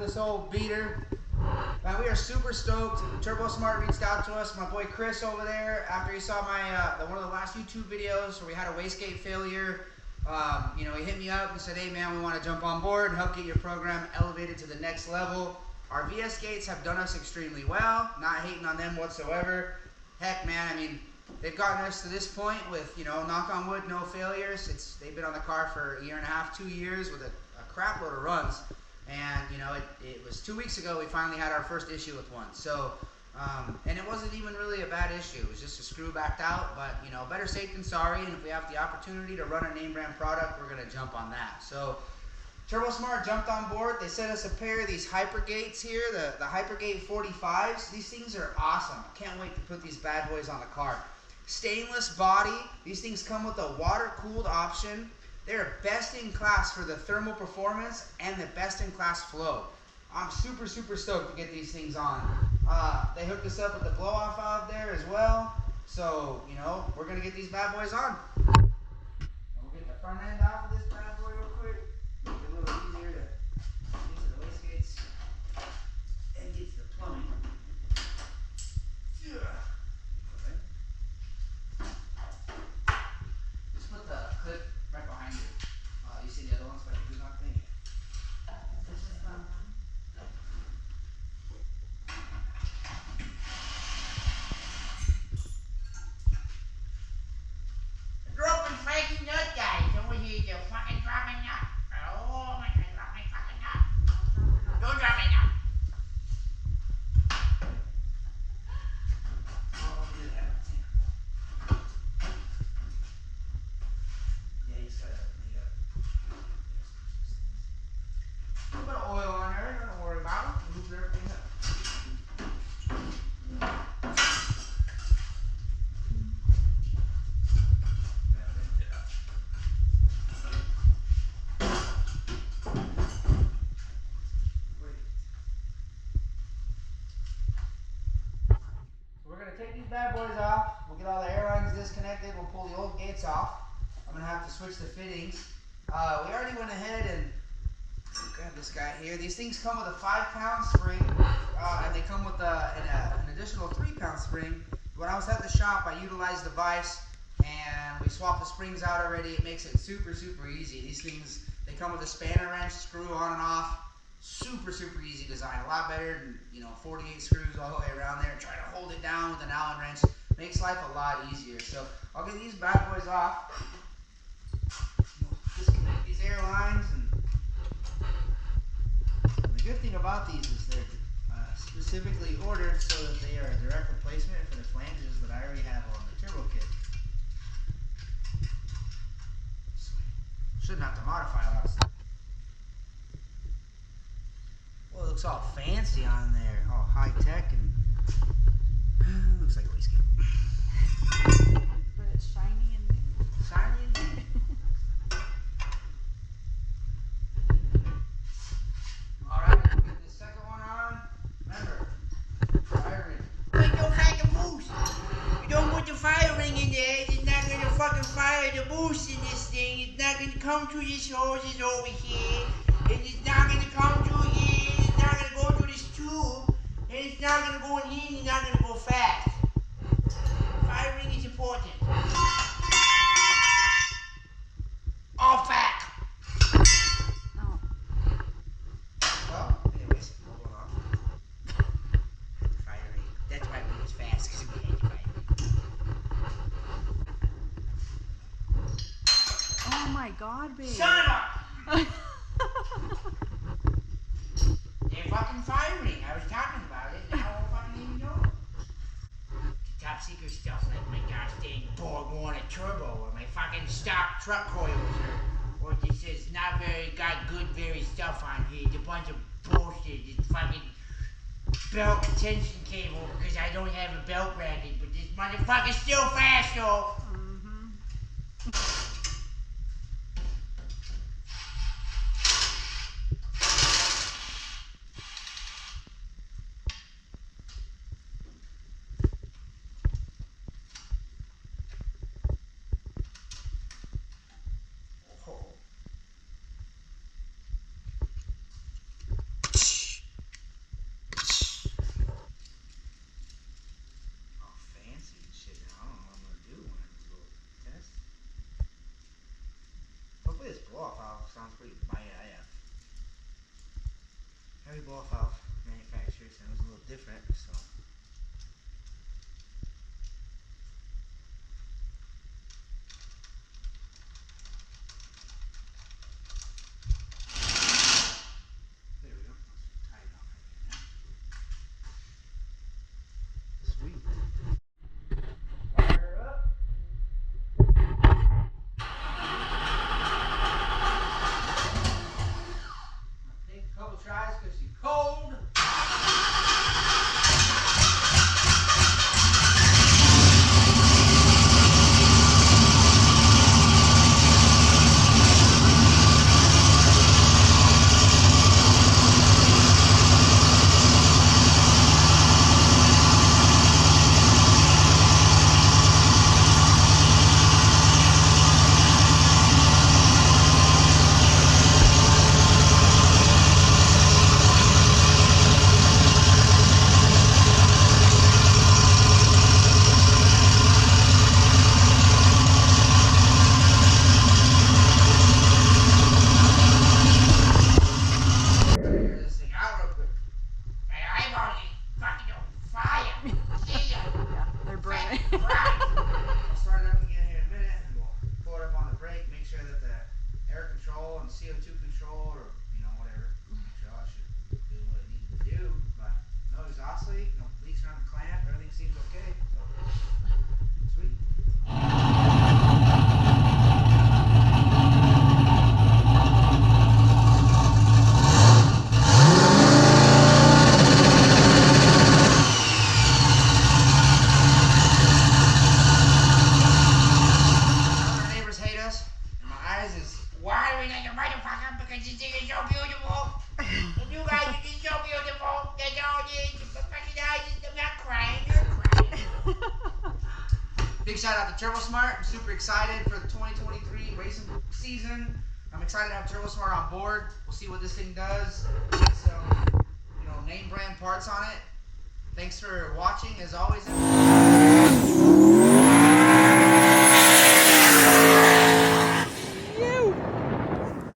this old beater. Man, we are super stoked. Turbosmart reached out to us. My boy Chris over there, after he saw my one of the last YouTube videos where we had a wastegate failure, you know, he hit me up and said, hey man, we want to jump on board and help get your program elevated to the next level. Our VS gates have done us extremely well, not hating on them whatsoever. Heck man, I mean, they've gotten us to this point with, you know, knock on wood, no failures. They've been on the car for a year and a half, 2 years with a crap load of runs. And, you know, it was 2 weeks ago we finally had our first issue with one. So, and it wasn't even really a bad issue. It was just a screw backed out. But, you know, better safe than sorry. And if we have the opportunity to run a name brand product, we're going to jump on that. So, Turbosmart jumped on board. They sent us a pair of these Hypergates here, the Hypergate 45s. These things are awesome. I can't wait to put these bad boys on the car. Stainless body. These things come with a water-cooled option. They're best in class for the thermal performance and the best in class flow. I'm super, super stoked to get these things on. They hooked us up with the blow-off valve there as well. So, you know, we're going to get these bad boys on. And we'll get the front end off of this bad boy real quick. Make it a little easier to get to the wastegates and get to the plumbing. Just put the clip right behind you. You see the other ones, but I do not think. Dropping fucking nut, guys. Over here, you're fucking dropping nut. Oh my God, drop my fucking nut. Don't drop my nut. Yeah, you just gotta make up. A little bit of oil on there, don't worry about it. Move everything up. We're going to take these bad boys off. We'll get all the air lines disconnected. We'll pull the old gates off. I'm going to have to switch the fittings. We already went ahead and grab this guy here. These things come with a 5-pound spring, and they come with an additional 3-pound spring. When I was at the shop, I utilized the vise, and we swapped the springs out already. It makes it super, super easy. These things, they come with a spanner wrench, screw on and off. Super, super easy design. A lot better than, you know, 48 screws all the way around there. Try to hold it down with an Allen wrench. Makes life a lot easier. So I'll get these bad boys off. Disconnect these air lines. And the good thing about these is they're specifically ordered so that they are a direct replacement for the flanges that I already have on the turbo kit. Shouldn't have to modify a lot of stuff. Well, it looks all fancy on there, all high tech, and looks like a wastegate. But it's shiny and new. Shiny and new. All right, we'll get this second one on. Remember, fire ring. Put your fucking boost. You don't put the fire ring in there, it's not gonna fucking fire the boost in this thing. It's not gonna come through this hoses over here. And it's not gonna come through here. It's not gonna go through this tube. And it's not gonna go in here and it's not gonna go fast. Fire ring is important. Off back. Oh. Well, anyways, hold on. Fire ring. That's why we was fast, because we had the fire ring. Oh my God, babe. Son of a... They're fucking firing. I was talking about it. Now I don't fucking even know. The top secret stuff like my gosh dang Borg Warner turbo or my fucking stock truck coils or it just says not very got good very stuff on here. It's a bunch of bullshit. It's fucking belt tension cable because I don't have a belt branded, but this motherfucker's still fast though. heavy blow valve manufacturers, and it was a little different, so. There we go. Let's tie it on right there now. Sweet. Fire up. Take a couple tries because she's cold. Figure this thing out real quick. My eyeballs are fucking on fire. See ya. Yeah, they're burning. I'll start it up again here in a minute, and we'll pull it up on the brake, make sure that the air control and CO2 control, or whatever, make sure all that should do what it needs to do. But no exhaust leak, no leaks around the clamp, everything seems okay. So sweet. Our neighbors hate us. In my eyes is Watering like a motherfucker because this thing is so beautiful. And you guys are just so beautiful. That's all it is. The fucking eyes, I'm not crying. You're crying. big shout out to Turbosmart. I'm super excited for the 2023 racing season. I'm excited to have Turbosmart on board. We'll see what this thing does. Get some, name brand parts on it. Thanks for watching as always.